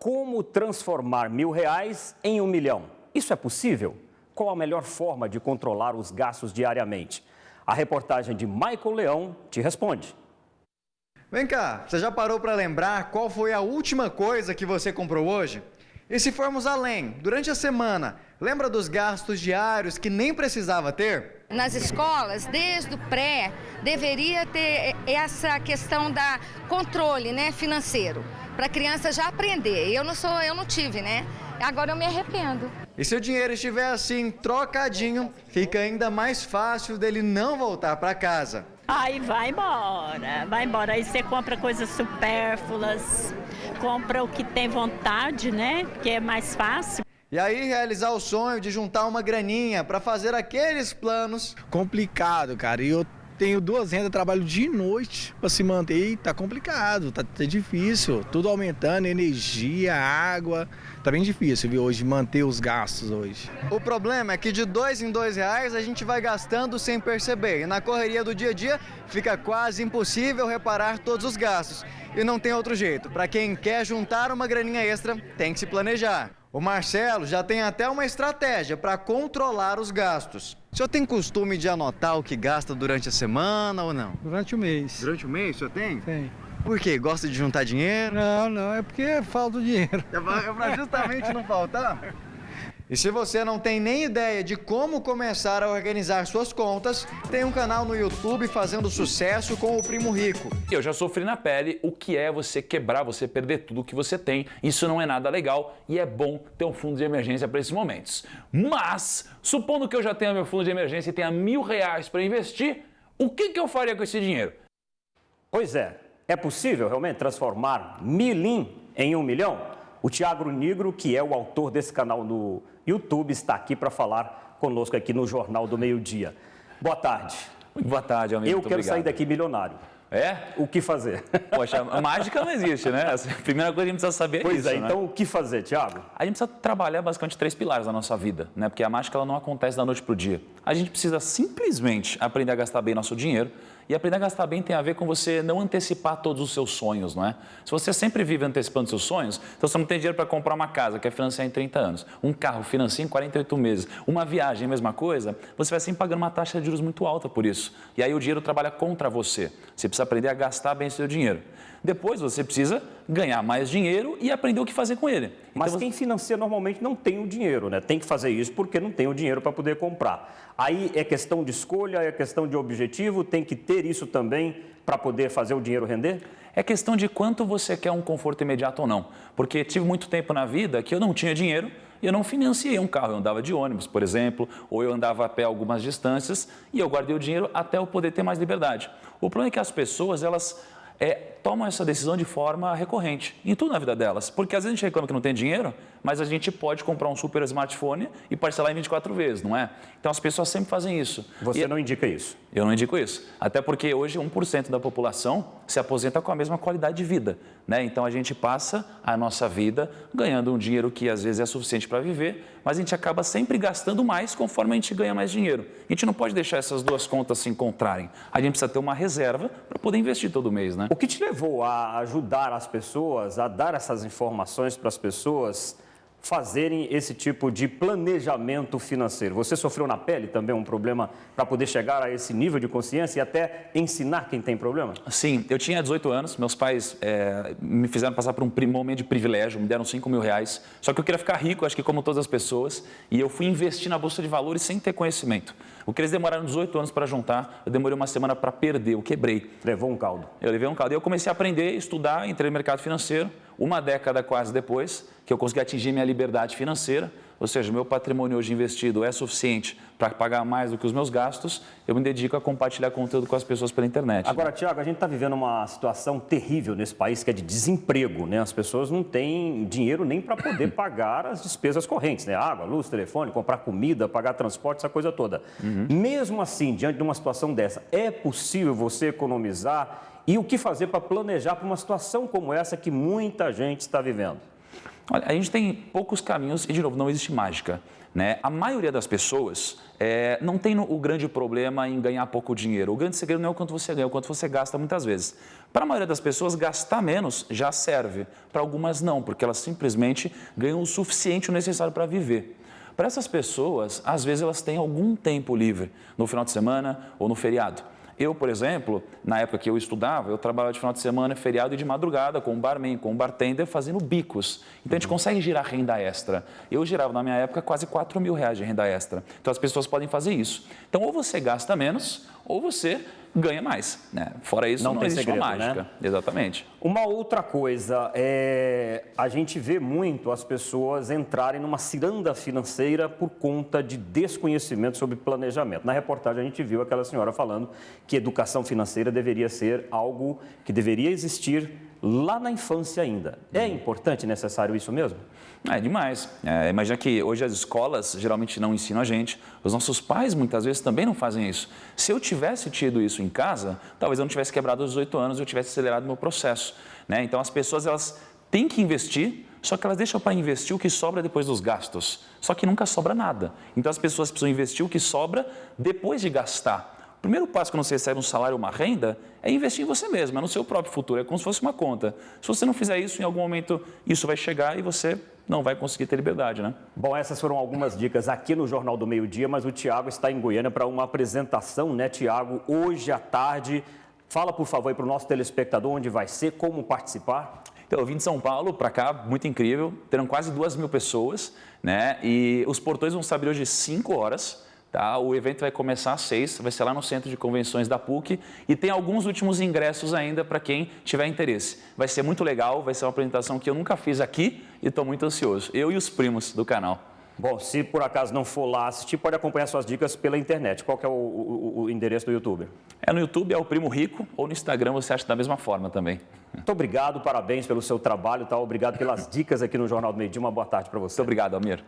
Como transformar R$ 1.000 em 1 milhão? Isso é possível? Qual a melhor forma de controlar os gastos diariamente? A reportagem de Michael Leão te responde. Vem cá, você já parou para lembrar qual foi a última coisa que você comprou hoje? E se formos além, durante a semana, lembra dos gastos diários que nem precisava ter? Nas escolas, desde o pré, deveria ter essa questão da controle, financeiro, para a criança já aprender. Eu não tive, Agora eu me arrependo. E se o dinheiro estiver assim, trocadinho, fica ainda mais fácil dele não voltar para casa. Aí vai embora. Aí você compra coisas supérfluas, compra o que tem vontade, que é mais fácil. E aí realizar o sonho de juntar uma graninha para fazer aqueles planos. Complicado, cara. E eu tenho 2 rendas, trabalho de noite para se manter e tá complicado, tá difícil. Tudo aumentando, energia, água. Tá bem difícil, viu, hoje, manter os gastos hoje. O problema é que de R$ 2 em R$ 2 a gente vai gastando sem perceber. E na correria do dia a dia fica quase impossível reparar todos os gastos. E não tem outro jeito. Para quem quer juntar uma graninha extra, tem que se planejar. O Marcelo já tem até uma estratégia para controlar os gastos. O senhor tem costume de anotar o que gasta durante a semana ou não? Durante o mês. Durante o mês o senhor tem? Tem. Por quê? Gosta de juntar dinheiro? Não, é porque falta o dinheiro. É para justamente não faltar? E se você não tem nem ideia de como começar a organizar suas contas, tem um canal no YouTube fazendo sucesso com o Primo Rico. Eu já sofri na pele o que é você quebrar, você perder tudo que você tem. Isso não é nada legal e é bom ter um fundo de emergência para esses momentos. Mas, supondo que eu já tenha meu fundo de emergência e tenha R$ 1.000 para investir, o que eu faria com esse dinheiro? Pois é possível realmente transformar R$ 1.000 em 1 milhão? O Thiago Nigro, que é o autor desse canal no YouTube, está aqui para falar conosco aqui no Jornal do Meio-Dia. Boa tarde. Muito boa tarde, amigo. Eu quero sair daqui milionário. É? O que fazer? Poxa, a mágica não existe, né? A primeira coisa que a gente precisa saber é isso, então o que fazer, Thiago? A gente precisa trabalhar basicamente 3 pilares da nossa vida, né? Porque a mágica ela não acontece da noite para o dia. A gente precisa simplesmente aprender a gastar bem nosso dinheiro. E aprender a gastar bem tem a ver com você não antecipar todos os seus sonhos, não é? Se você sempre vive antecipando seus sonhos, então você não tem dinheiro para comprar uma casa, que é financiar em 30 anos, um carro, financia em 48 meses, uma viagem, mesma coisa, você vai sempre pagando uma taxa de juros muito alta por isso. E aí o dinheiro trabalha contra você. Você precisa aprender a gastar bem seu dinheiro. Depois você precisa ganhar mais dinheiro e aprender o que fazer com ele. Mas então, quem financia normalmente não tem o dinheiro, né? Tem que fazer isso porque não tem o dinheiro para poder comprar. Aí é questão de escolha, é questão de objetivo, tem que ter isso também para poder fazer o dinheiro render? É questão de quanto você quer um conforto imediato ou não. Porque tive muito tempo na vida que eu não tinha dinheiro e eu não financiei um carro. Eu andava de ônibus, por exemplo, ou eu andava a pé algumas distâncias e eu guardei o dinheiro até eu poder ter mais liberdade. O problema é que as pessoas, elas tomam essa decisão de forma recorrente, em tudo na vida delas. Porque às vezes a gente reclama que não tem dinheiro, mas a gente pode comprar um super smartphone e parcelar em 24 vezes, não é? Então as pessoas sempre fazem isso. Você não indica isso? Eu não indico isso. Até porque hoje 1% da população se aposenta com a mesma qualidade de vida, né? Então a gente passa a nossa vida ganhando um dinheiro que às vezes é suficiente para viver, mas a gente acaba sempre gastando mais conforme a gente ganha mais dinheiro. A gente não pode deixar essas duas contas se encontrarem. A gente precisa ter uma reserva para poder investir todo mês, né? O que te levou a ajudar as pessoas, a dar essas informações para as pessoas fazerem esse tipo de planejamento financeiro? Você sofreu na pele também um problema para poder chegar a esse nível de consciência e até ensinar quem tem problema? Sim, eu tinha 18 anos, meus pais me fizeram passar por um momento de privilégio, me deram R$ 5.000, só que eu queria ficar rico, acho que como todas as pessoas, e eu fui investir na Bolsa de Valores sem ter conhecimento. O que eles demoraram 18 anos para juntar, eu demorei uma semana para perder, eu quebrei. Levou um caldo? Eu levei um caldo. E eu comecei a aprender, estudar, entrei no mercado financeiro. Uma década quase depois, que eu consegui atingir minha liberdade financeira, ou seja, meu patrimônio hoje investido é suficiente para pagar mais do que os meus gastos, eu me dedico a compartilhar conteúdo com as pessoas pela internet. Agora, Thiago, a gente está vivendo uma situação terrível nesse país, que é de desemprego, né? As pessoas não têm dinheiro nem para poder pagar as despesas correntes, né? Água, luz, telefone, comprar comida, pagar transporte, essa coisa toda. Mesmo assim, diante de uma situação dessa, é possível você economizar? E o que fazer para planejar para uma situação como essa que muita gente está vivendo? Olha, a gente tem poucos caminhos e, de novo, não existe mágica, né? A maioria das pessoas não tem o grande problema em ganhar pouco dinheiro. O grande segredo não é o quanto você ganha, é o quanto você gasta muitas vezes. Para a maioria das pessoas, gastar menos já serve. Para algumas não, porque elas simplesmente ganham o suficiente, o necessário para viver. Para essas pessoas, às vezes elas têm algum tempo livre no final de semana ou no feriado. Eu, por exemplo, na época que eu estudava, eu trabalhava de final de semana, feriado e de madrugada com um barman, com um bartender, fazendo bicos. Então, a gente consegue girar renda extra. Eu girava, na minha época, quase R$4.000 de renda extra. Então, as pessoas podem fazer isso. Então, ou você gasta menos, ou você ganha mais, né? Fora isso, não existe segredo, uma mágica. Né? Exatamente. Uma outra coisa, a gente vê muito as pessoas entrarem numa ciranda financeira por conta de desconhecimento sobre planejamento. Na reportagem, a gente viu aquela senhora falando que educação financeira deveria ser algo que deveria existir lá na infância ainda. É importante e necessário isso mesmo? É demais. Imagina que hoje as escolas geralmente não ensinam a gente, os nossos pais muitas vezes também não fazem isso. Se eu tivesse tido isso em casa, talvez eu não tivesse quebrado os 18 anos, eu tivesse acelerado o meu processo, né? Então as pessoas elas têm que investir, só que elas deixam para investir o que sobra depois dos gastos. Só que nunca sobra nada. Então as pessoas precisam investir o que sobra depois de gastar. O primeiro passo quando você recebe um salário ou uma renda é investir em você mesmo, é no seu próprio futuro, é como se fosse uma conta. Se você não fizer isso, em algum momento isso vai chegar e você não vai conseguir ter liberdade, né? Bom, essas foram algumas dicas aqui no Jornal do Meio-Dia, mas o Tiago está em Goiânia para uma apresentação, né, Tiago? Hoje à tarde. Fala, por favor, aí para o nosso telespectador onde vai ser, como participar. Então, eu vim de São Paulo para cá, muito incrível, terão quase 2.000 pessoas, né? E os portões vão se abrir hoje às 5 horas. Tá? O evento vai começar às 6, vai ser lá no Centro de Convenções da PUC e tem alguns últimos ingressos ainda para quem tiver interesse. Vai ser muito legal, vai ser uma apresentação que eu nunca fiz aqui e estou muito ansioso. Eu e os primos do canal. Bom, se por acaso não for lá assistir, pode acompanhar suas dicas pela internet. Qual que é o endereço do YouTube? No YouTube é o Primo Rico ou no Instagram você acha da mesma forma também. Muito obrigado, parabéns pelo seu trabalho, tá? Obrigado pelas dicas aqui no Jornal do Meio-Dia. Uma boa tarde para você. Muito obrigado, Almir.